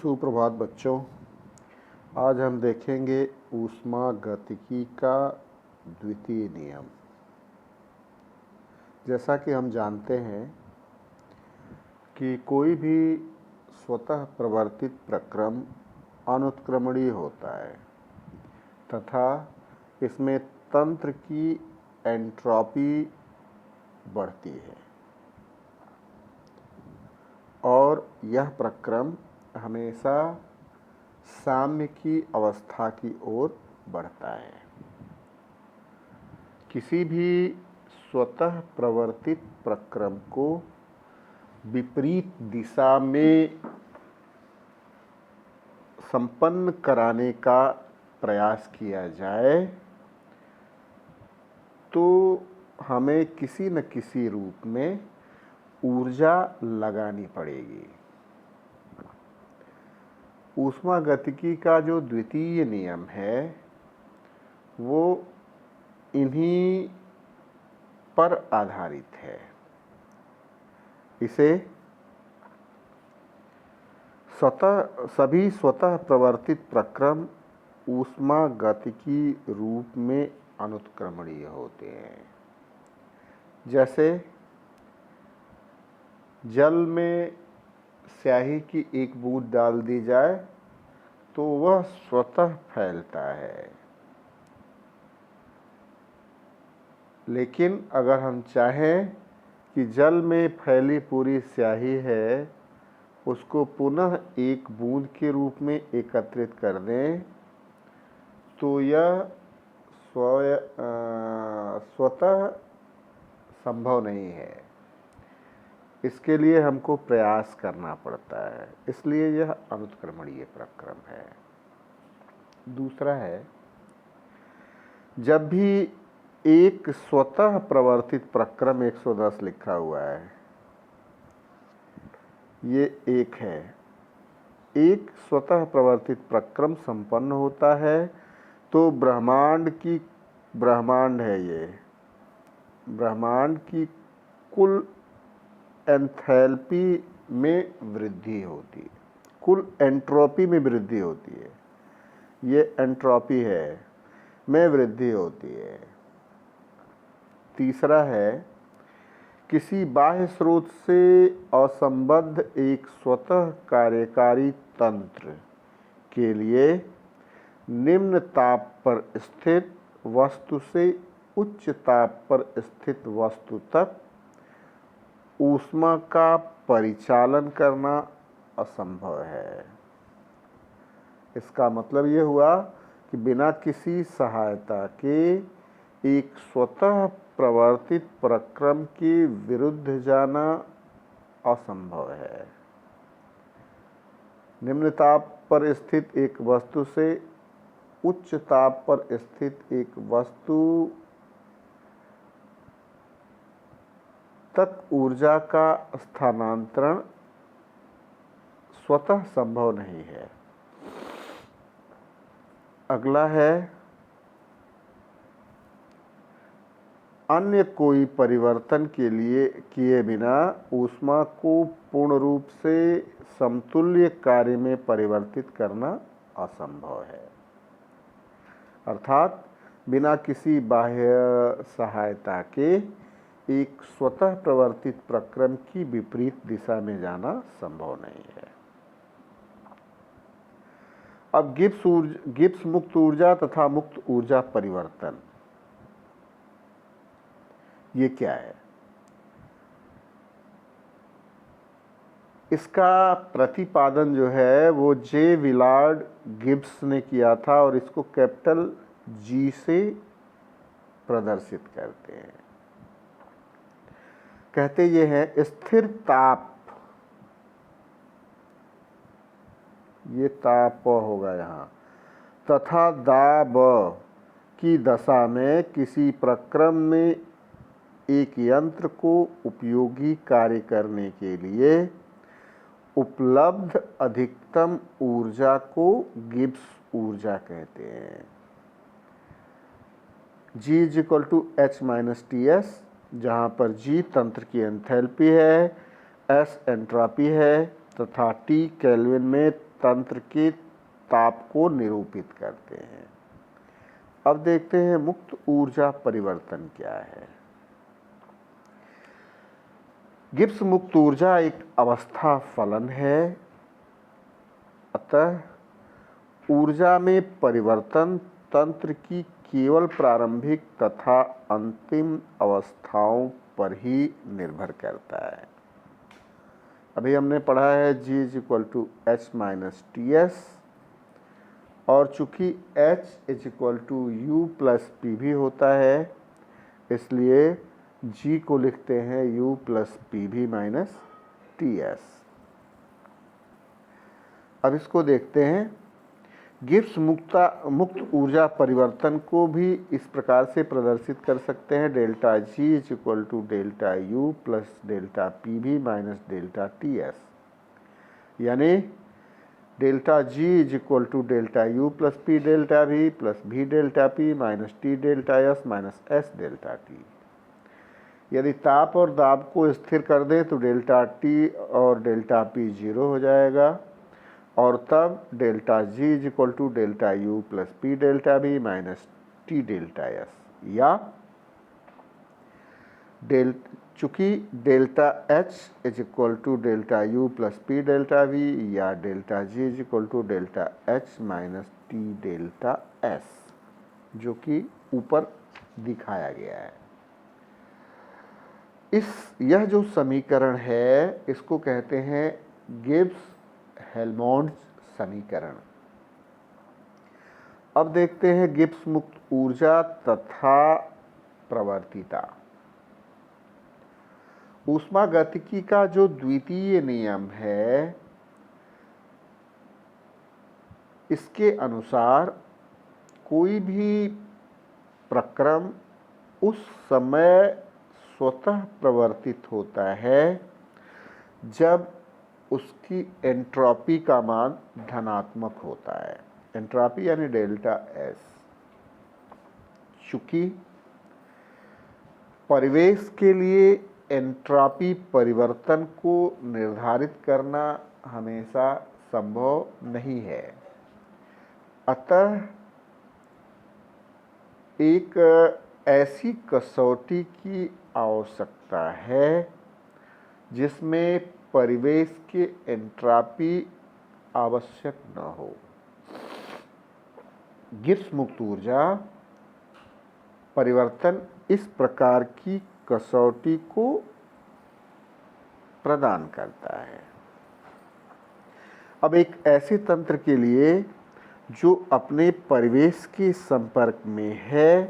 सुप्रभात बच्चों। आज हम देखेंगे ऊष्मागतिकी का द्वितीय नियम। जैसा कि हम जानते हैं कि कोई भी स्वतः प्रवर्तित प्रक्रम अनुत्क्रमणीय होता है तथा इसमें तंत्र की एंट्रॉपी बढ़ती है और यह प्रक्रम हमेशा साम्य की अवस्था की ओर बढ़ता है। किसी भी स्वतः प्रवर्तित प्रक्रम को विपरीत दिशा में संपन्न कराने का प्रयास किया जाए तो हमें किसी न किसी रूप में ऊर्जा लगानी पड़ेगी। ऊष्मागतिकी का जो द्वितीय नियम है वो इन्हीं पर आधारित है। इसे सभी स्वतः प्रवर्तित प्रक्रम ऊष्मागतिकी रूप में अनुत्क्रमणीय होते हैं। जैसे जल में स्याही की एक बूंद डाल दी जाए तो वह स्वतः फैलता है, लेकिन अगर हम चाहें कि जल में फैली पूरी स्याही है उसको पुनः एक बूंद के रूप में एकत्रित कर दें तो यह स्वतः संभव नहीं है। इसके लिए हमको प्रयास करना पड़ता है, इसलिए यह अनुत्क्रमणीय प्रक्रम है। दूसरा है, जब भी एक स्वतः प्रवर्तित प्रक्रम 110 लिखा हुआ है, ये एक है, एक स्वतः प्रवर्तित प्रक्रम संपन्न होता है तो ब्रह्मांड है, ये ब्रह्मांड की कुल एंथैल्पी में वृद्धि होती है, कुल एंट्रोपी में वृद्धि होती है। ये एंट्रोपी है में वृद्धि होती है। तीसरा है, किसी बाह्य स्रोत से असंबद्ध एक स्वतः कार्यकारी तंत्र के लिए निम्न ताप पर स्थित वस्तु से उच्च ताप पर स्थित वस्तु तक ऊष्मा का परिचालन करना असंभव है। इसका मतलब ये हुआ कि बिना किसी सहायता के एक स्वतः प्रवर्तित प्रक्रम के विरुद्ध जाना असंभव है। निम्न ताप पर स्थित एक वस्तु से उच्च ताप पर स्थित एक वस्तु तक ऊर्जा का स्थानांतरण स्वतः संभव नहीं है। अगला है, अन्य कोई परिवर्तन के लिए किए बिना ऊष्मा को पूर्ण रूप से समतुल्य कार्य में परिवर्तित करना असंभव है। अर्थात बिना किसी बाह्य सहायता के एक स्वतः प्रवर्तित प्रक्रम की विपरीत दिशा में जाना संभव नहीं है। अब गिब्स मुक्त ऊर्जा तथा मुक्त ऊर्जा परिवर्तन, ये क्या है? इसका प्रतिपादन जो है वो जे विलार्ड गिब्स ने किया था और इसको कैपिटल जी से प्रदर्शित करते हैं। कहते ये हैं, स्थिर ताप, ये ताप होगा यहाँ, तथा दाब की दशा में किसी प्रक्रम में एक यंत्र को उपयोगी कार्य करने के लिए उपलब्ध अधिकतम ऊर्जा को गिब्स ऊर्जा कहते हैं। G = H-TS, जहाँ पर G तंत्र की एंथैल्पी है, S एंट्रोपी है तथा T केल्विन में तंत्र के ताप को निरूपित करते हैं। अब देखते हैं मुक्त ऊर्जा परिवर्तन क्या है। गिब्स मुक्त ऊर्जा एक अवस्था फलन है, अतः ऊर्जा में परिवर्तन तंत्र की केवल प्रारंभिक तथा अंतिम अवस्थाओं पर ही निर्भर करता है। अभी हमने पढ़ा है G = H - TS, और चूंकि H = U + P भी होता है, इसलिए G को लिखते हैं U + PV - TS। अब इसको देखते हैं। गिब्स मुक्त ऊर्जा परिवर्तन को भी इस प्रकार से प्रदर्शित कर सकते हैं। ΔG = ΔU + ΔPV - ΔTS, यानी ΔG = ΔU + P ΔV + V ΔP - T ΔS - S ΔT। यदि ताप और दाब को स्थिर कर दें तो ΔT और ΔP 0 हो जाएगा, और तब ΔG = ΔU + P ΔV - T ΔS, या चूँकि ΔH = ΔU + P ΔV या ΔG = ΔH - T ΔS, जो कि ऊपर दिखाया गया है। यह जो समीकरण है इसको कहते हैं गिब्स हेल्महोल्ट्ज़ समीकरण। अब देखते हैं गिब्स मुक्त ऊर्जा तथा प्रवर्तिता। ऊष्मागतिकी का जो द्वितीय नियम है, इसके अनुसार कोई भी प्रक्रम उस समय स्वतः प्रवर्तित होता है जब उसकी एंट्रोपी का मान धनात्मक होता है। एंट्रोपी यानी ΔS। चूँकि परिवेश के लिए एंट्रोपी परिवर्तन को निर्धारित करना हमेशा संभव नहीं है, अतः एक ऐसी कसौटी की आवश्यकता है जिसमें परिवेश के एंट्रोपी आवश्यक न हो। गिब्स मुक्त ऊर्जा परिवर्तन इस प्रकार की कसौटी को प्रदान करता है। अब एक ऐसे तंत्र के लिए जो अपने परिवेश के संपर्क में है,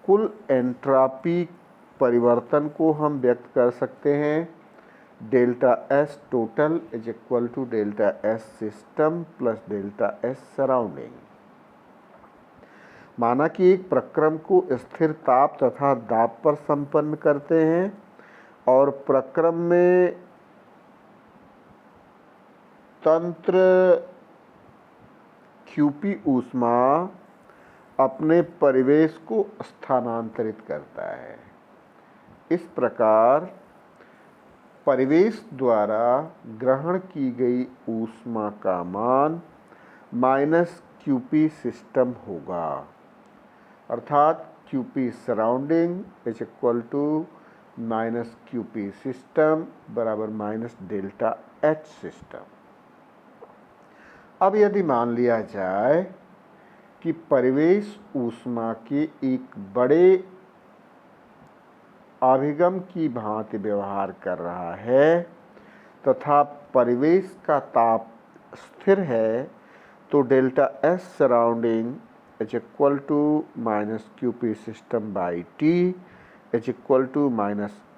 कुल एंट्रोपी परिवर्तन को हम व्यक्त कर सकते हैं ΔS total = ΔS system + ΔS surrounding। माना कि एक प्रक्रम को स्थिर ताप तथा दाब पर संपन्न करते हैं और प्रक्रम में तंत्र QP ऊष्मा अपने परिवेश को स्थानांतरित करता है। इस प्रकार परिवेश द्वारा ग्रहण की गई ऊष्मा का मान -QP सिस्टम होगा, अर्थात QP surrounding = -QP system = ΔH system. अब यदि मान लिया जाए कि परिवेश ऊष्मा के एक बड़े अभिगम की भांति व्यवहार कर रहा है तथा परिवेश का ताप स्थिर है, तो ΔS surrounding = -QP system /T =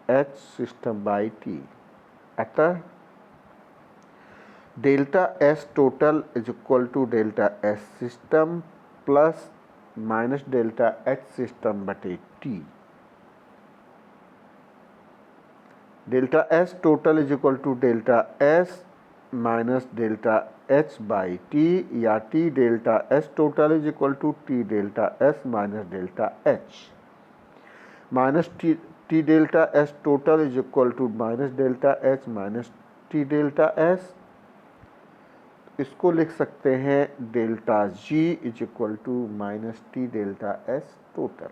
-H system /T। अतः ΔS total = ΔS system + -ΔH system /T। ΔS total = ΔS - ΔH/T या T ΔS total = T ΔS - ΔH। T ΔS total = -ΔH - T ΔS, इसको लिख सकते हैं delta G is equal to minus T delta S total.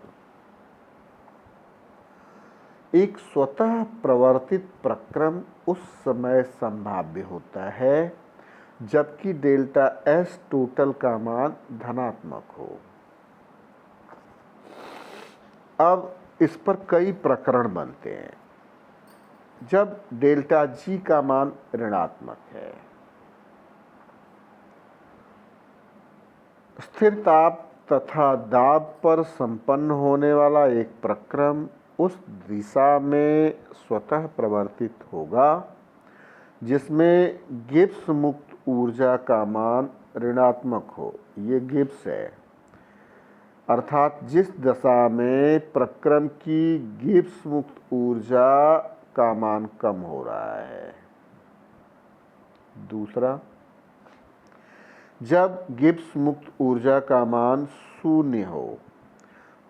एक स्वतः प्रवर्तित प्रक्रम उस समय संभाव्य होता है जबकि डेल्टा एस टोटल का मान धनात्मक हो। अब इस पर कई प्रकरण बनते हैं। जब डेल्टा जी का मान ऋणात्मक है, स्थिर ताप तथा दाब पर संपन्न होने वाला एक प्रक्रम उस दिशा में स्वतः प्रवर्तित होगा जिसमें गिब्स मुक्त ऊर्जा का मान ऋणात्मक हो। ये गिब्स है, अर्थात जिस दशा में प्रक्रम की गिब्स मुक्त ऊर्जा का मान कम हो रहा है। दूसरा, जब गिब्स मुक्त ऊर्जा का मान शून्य हो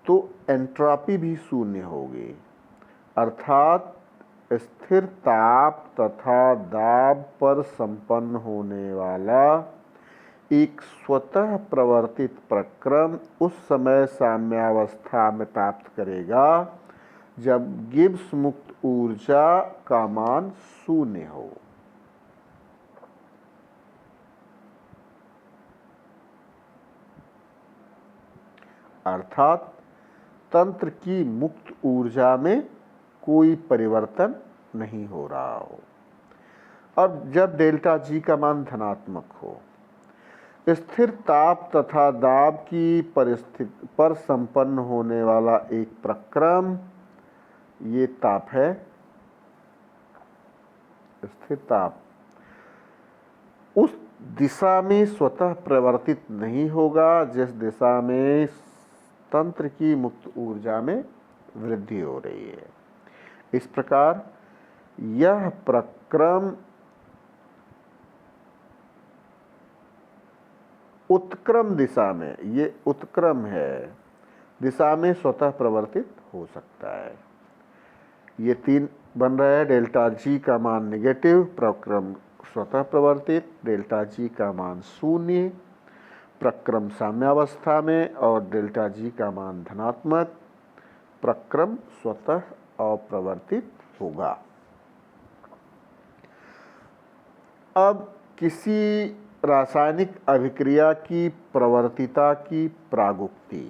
तो एंट्रॉपी भी शून्य होगी, अर्थात स्थिर ताप तथा दाब पर संपन्न होने वाला एक स्वतः प्रवर्तित प्रक्रम उस समय साम्यावस्था में प्राप्त करेगा जब गिब्स मुक्त ऊर्जा का मान शून्य हो। अर्थात तंत्र की मुक्त ऊर्जा में कोई परिवर्तन नहीं हो रहा हो। अब जब डेल्टा जी का मान धनात्मक हो, स्थिर ताप तथा दाब की परिस्थिति पर संपन्न होने वाला एक प्रक्रम, ये ताप है, स्थिर ताप उस दिशा में स्वतः प्रवर्तित नहीं होगा जिस दिशा में तंत्र की मुक्त ऊर्जा में वृद्धि हो रही है। इस प्रकार यह प्रक्रम उत्क्रम दिशा में, ये उत्क्रम है, दिशा में स्वतः प्रवर्तित हो सकता है। ये तीन बन रहा है। डेल्टा जी का मान नेगेटिव, प्रक्रम स्वतः प्रवर्तित, डेल्टा जी का मान शून्य, प्रक्रम साम्यावस्था में, और डेल्टा जी का मान धनात्मक, प्रक्रम स्वतः अप्रवर्तित होगा। अब किसी रासायनिक अभिक्रिया की प्रवर्तिता की प्रागुक्ति।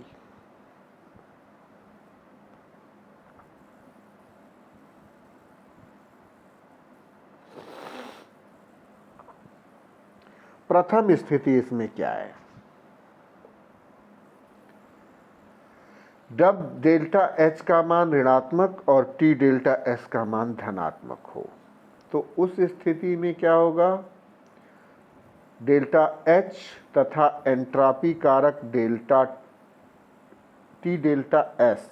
प्रथम स्थिति इसमें क्या है? जब डेल्टा एच का मान ऋणात्मक और टी डेल्टा एस का मान धनात्मक हो तो उस स्थिति में क्या होगा? डेल्टा एच तथा एंट्रॉपी कारक डेल्टा टी डेल्टा एस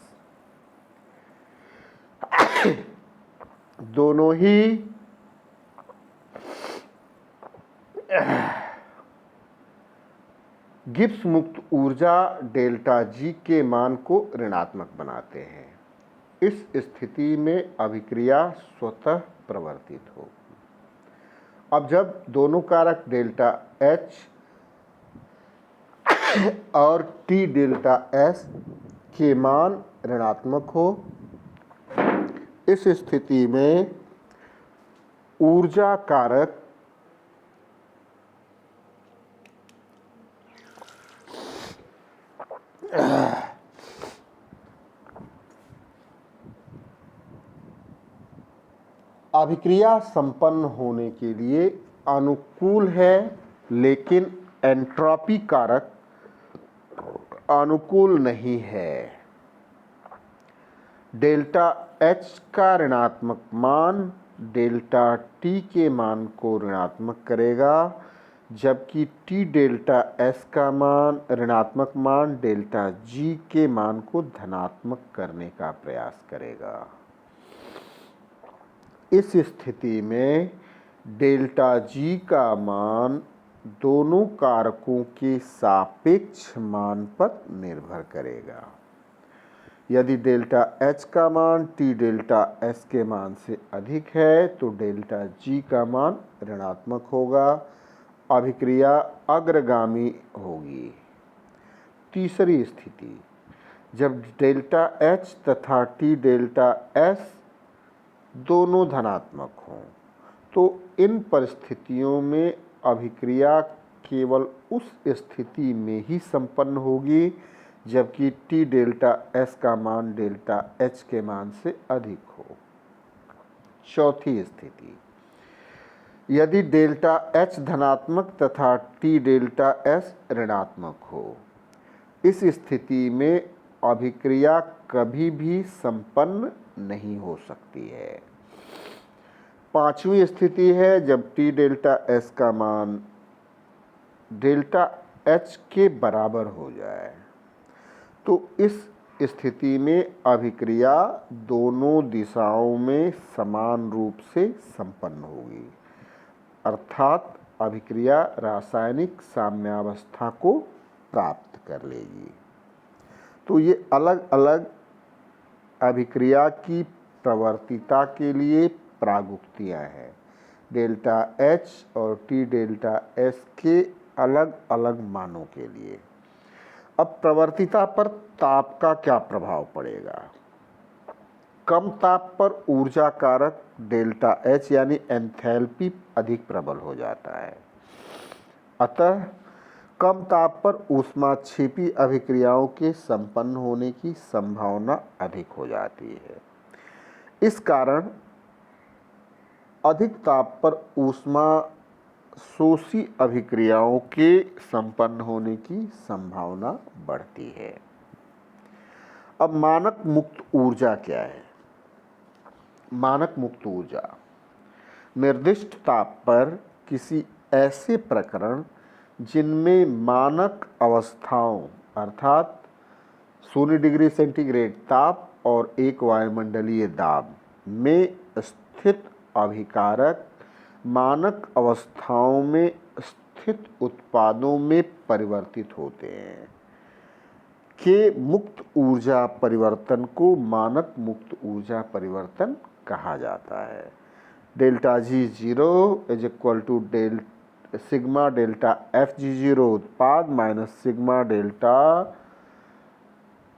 दोनों ही गिब्स मुक्त ऊर्जा डेल्टा जी के मान को ऋणात्मक बनाते हैं। इस स्थिति में अभिक्रिया स्वतः प्रवर्तित हो। अब जब दोनों कारक डेल्टा एच और टी डेल्टा एस के मान ऋणात्मक हो, इस स्थिति में ऊर्जा कारक अभिक्रिया संपन्न होने के लिए अनुकूल है, लेकिन एंट्रॉपी कारक अनुकूल नहीं है। डेल्टा एच का ऋणात्मक मान डेल्टा टी के मान को ऋणात्मक करेगा, जबकि टी डेल्टा एस का मान ऋणात्मक मान डेल्टा जी के मान को धनात्मक करने का प्रयास करेगा। इस स्थिति में डेल्टा जी का मान दोनों कारकों के सापेक्ष मान पर निर्भर करेगा। यदि डेल्टा एच का मान टी डेल्टा एस के मान से अधिक है तो डेल्टा जी का मान ऋणात्मक होगा अभिक्रिया अग्रगामी होगी। तीसरी स्थिति, जब डेल्टा H तथा T डेल्टा S दोनों धनात्मक हों, तो इन परिस्थितियों में अभिक्रिया केवल उस स्थिति में ही संपन्न होगी जबकि T डेल्टा S का मान डेल्टा H के मान से अधिक हो। चौथी स्थिति, यदि डेल्टा H धनात्मक तथा T डेल्टा S ऋणात्मक हो, इस स्थिति में अभिक्रिया कभी भी संपन्न नहीं हो सकती है। पांचवी स्थिति है जब T डेल्टा S का मान डेल्टा H के बराबर हो जाए, तो इस स्थिति में अभिक्रिया दोनों दिशाओं में समान रूप से संपन्न होगी, अर्थात अभिक्रिया रासायनिक साम्यावस्था को प्राप्त कर लेगी। तो ये अलग अलग अभिक्रिया की प्रवर्तिता के लिए प्रागुक्तियाँ हैं। डेल्टा H और T डेल्टा S के अलग अलग मानों के लिए। अब प्रवर्तिता पर ताप का क्या प्रभाव पड़ेगा? कम ताप पर ऊर्जा कारक डेल्टा H यानी एंथैल्पी अधिक प्रबल हो जाता है, अतः कम ताप पर ऊष्माक्षेपी अभिक्रियाओं के संपन्न होने की संभावना अधिक हो जाती है। इस कारण अधिक ताप पर ऊष्मा शोषी अभिक्रियाओं के संपन्न होने की संभावना बढ़ती है। अब मानक मुक्त ऊर्जा क्या है? मानक मुक्त ऊर्जा निर्दिष्ट ताप पर किसी ऐसे प्रकरण जिनमें मानक अवस्थाओं अर्थात 0 डिग्री सेंटीग्रेड ताप और 1 वायुमंडलीय दाब में स्थित अभिकारक मानक अवस्थाओं में स्थित उत्पादों में परिवर्तित होते हैं के मुक्त ऊर्जा परिवर्तन को मानक मुक्त ऊर्जा परिवर्तन कहा जाता है। Delta G0 is equal to sigma delta FG0 उत्पाद माइनस सिग्मा डेल्टा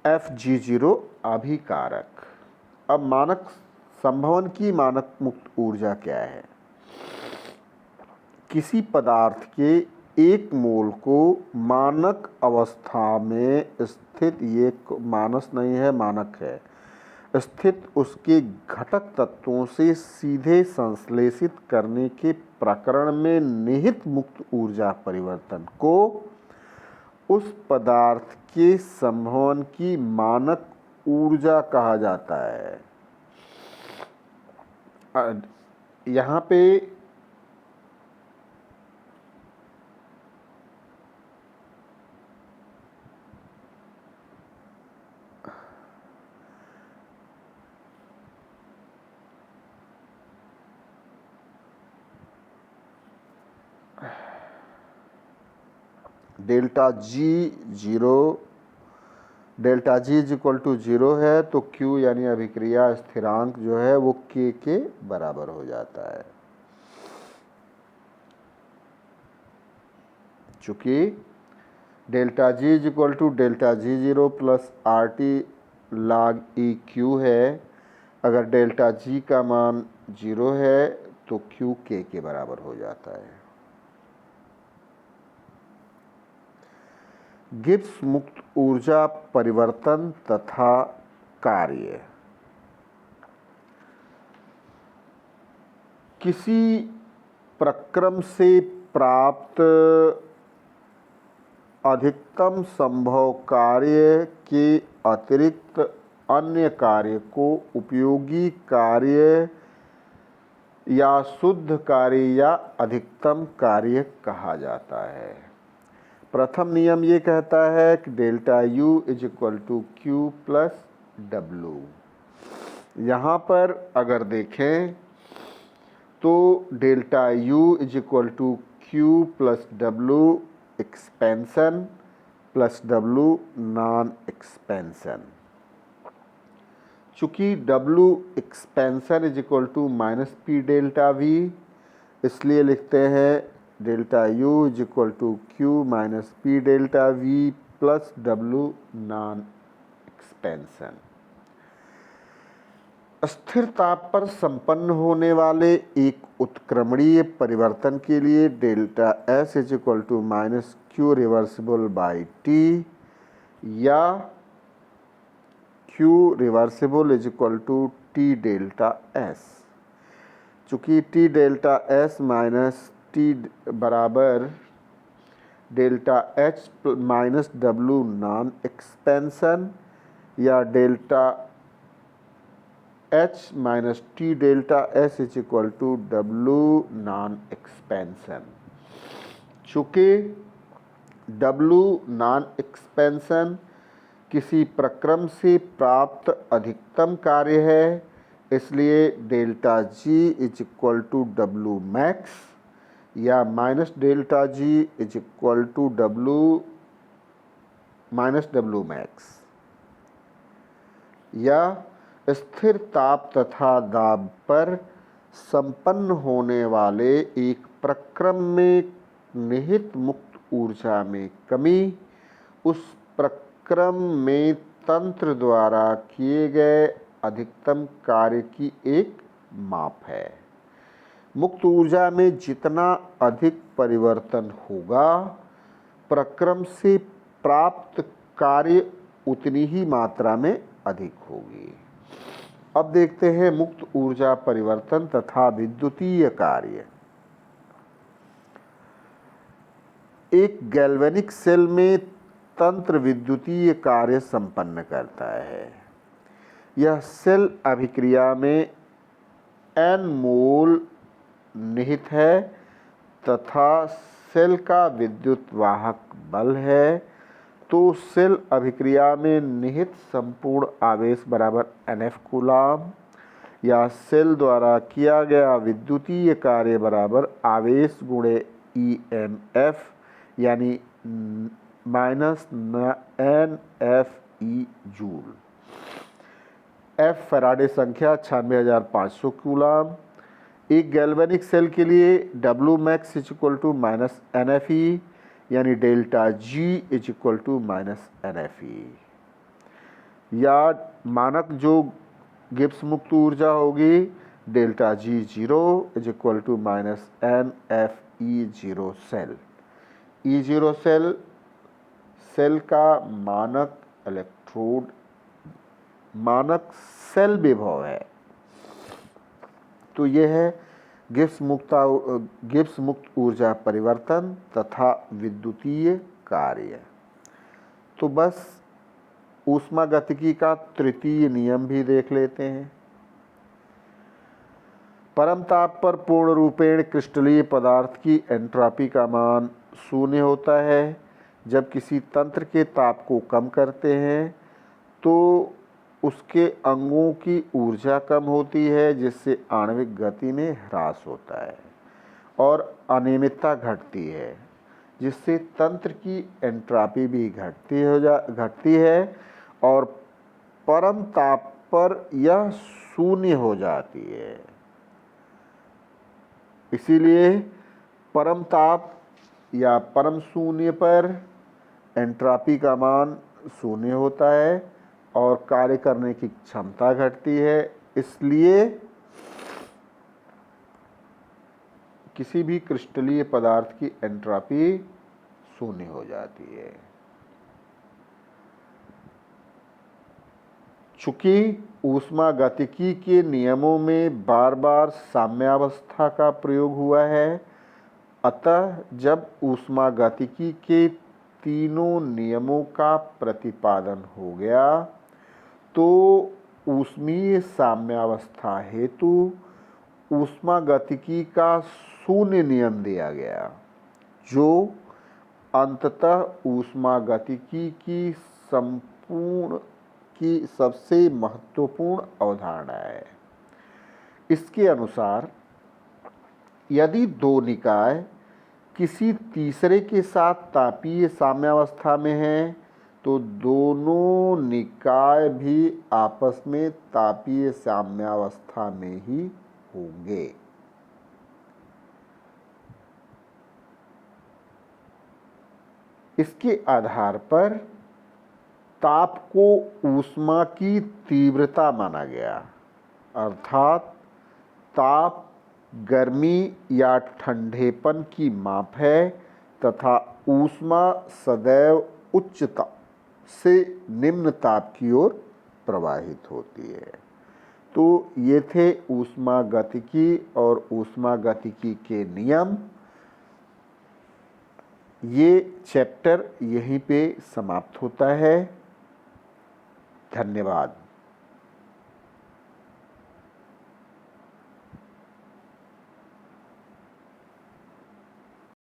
FG0 अभिकारक। अब मानक संभवन की मानक मुक्त ऊर्जा क्या है? किसी पदार्थ के एक मोल को मानक अवस्था में स्थित, ये मानस नहीं है मानक है, स्थित उसके घटक तत्वों से सीधे संश्लेषित करने के प्रकरण में निहित मुक्त ऊर्जा परिवर्तन को उस पदार्थ के संभवन की मानक ऊर्जा कहा जाता है। यहाँ पे delta G is equal to 0 है तो Q यानी अभिक्रिया स्थिरांक जो है वो K के बराबर हो जाता है। चूँकि delta G is equal to delta G0 plus RT log EQ है, अगर डेल्टा G का मान 0 है तो Q K के बराबर हो जाता है। गिब्स मुक्त ऊर्जा परिवर्तन तथा कार्य। किसी प्रक्रम से प्राप्त अधिकतम संभव कार्य के अतिरिक्त अन्य कार्य को उपयोगी कार्य या शुद्ध कार्य या अधिकतम कार्य कहा जाता है। प्रथम नियम ये कहता है कि delta U is equal to Q plus W। यहाँ पर अगर देखें तो delta U is equal to Q plus W expansion plus W non expansion. चूँकि W expansion is equal to minus P delta V, इसलिए लिखते हैं delta U is equal to Q minus P delta V plus W non expansion. स्थिर ताप पर संपन्न होने वाले एक उत्क्रमणीय परिवर्तन के लिए delta S is equal to minus Q reversible by T या Q reversible is equal to T delta S. चूँकि T delta S minus T बराबर delta H minus W non expansion या delta H minus T delta S is equal to W non expansion. चूँकि W non expansion किसी प्रक्रम से प्राप्त अधिकतम कार्य है, इसलिए delta G is equal to W max या minus delta G is equal to W minus W max या स्थिर ताप तथा दाब पर संपन्न होने वाले एक प्रक्रम में निहित मुक्त ऊर्जा में कमी उस प्रक्रम में तंत्र द्वारा किए गए अधिकतम कार्य की एक माप है। मुक्त ऊर्जा में जितना अधिक परिवर्तन होगा, प्रक्रम से प्राप्त कार्य उतनी ही मात्रा में अधिक होगी। अब देखते हैं मुक्त ऊर्जा परिवर्तन तथा विद्युतीय कार्य। एक गैल्वेनिक सेल में तंत्र विद्युतीय कार्य संपन्न करता है। यह सेल अभिक्रिया में N मोल निहित है तथा सेल का विद्युत वाहक बल है, तो सेल अभिक्रिया में निहित संपूर्ण आवेश बराबर NF कूलाम या सेल द्वारा किया गया विद्युतीय कार्य बराबर आवेश गुणे EMF यानी minus NFE joule. F Faraday संख्या 96,500 कूलाम। एक गैल्वेनिक सेल के लिए W max is equal to minus NFE यानी delta G is equal to minus NFE या मानक जो गिब्स मुक्त ऊर्जा होगी delta G zero is equal to minus NFE zero cell. E zero cell cell का मानक इलेक्ट्रोड मानक सेल विभव है। तो यह है गिब्स मुक्त ऊर्जा परिवर्तन तथा विद्युतीय कार्य। तो बस ऊष्मागतिकी का तृतीय नियम भी देख लेते हैं। परम ताप पर पूर्ण रूपेण क्रिस्टलीय पदार्थ की एंट्रोपी का मान शून्य होता है। जब किसी तंत्र के ताप को कम करते हैं तो उसके अंगों की ऊर्जा कम होती है, जिससे आणविक गति में ह्रास होता है और अनियमितता घटती है, जिससे तंत्र की एंट्रोपी भी घटती है और परम ताप पर यह शून्य हो जाती है। इसीलिए परम ताप या परम शून्य पर एंट्रोपी का मान शून्य होता है और कार्य करने की क्षमता घटती है। इसलिए किसी भी क्रिस्टलीय पदार्थ की एंट्रोपी शून्य हो जाती है। चूंकि ऊष्मागतिकी के नियमों में बार बार साम्यावस्था का प्रयोग हुआ है, अतः जब ऊष्मागतिकी के तीनों नियमों का प्रतिपादन हो गया तो ऊष्मीय साम्यावस्था हेतु ऊष्मागतिकी का शून्य नियम दिया गया, जो अंततः ऊष्मागतिकी की सबसे महत्वपूर्ण अवधारणा है। इसके अनुसार यदि दो निकाय किसी तीसरे के साथ तापीय साम्यावस्था में हैं, तो दोनों निकाय भी आपस में तापीय साम्यावस्था में ही होंगे। इसके आधार पर ताप को ऊष्मा की तीव्रता माना गया, अर्थात ताप गर्मी या ठंडेपन की माप है तथा ऊष्मा सदैव उच्च ताप से निम्न ताप की ओर प्रवाहित होती है। तो ये थे ऊष्मागतिकी और ऊष्मागतिकी के नियम। ये चैप्टर यहीं पे समाप्त होता है। धन्यवाद।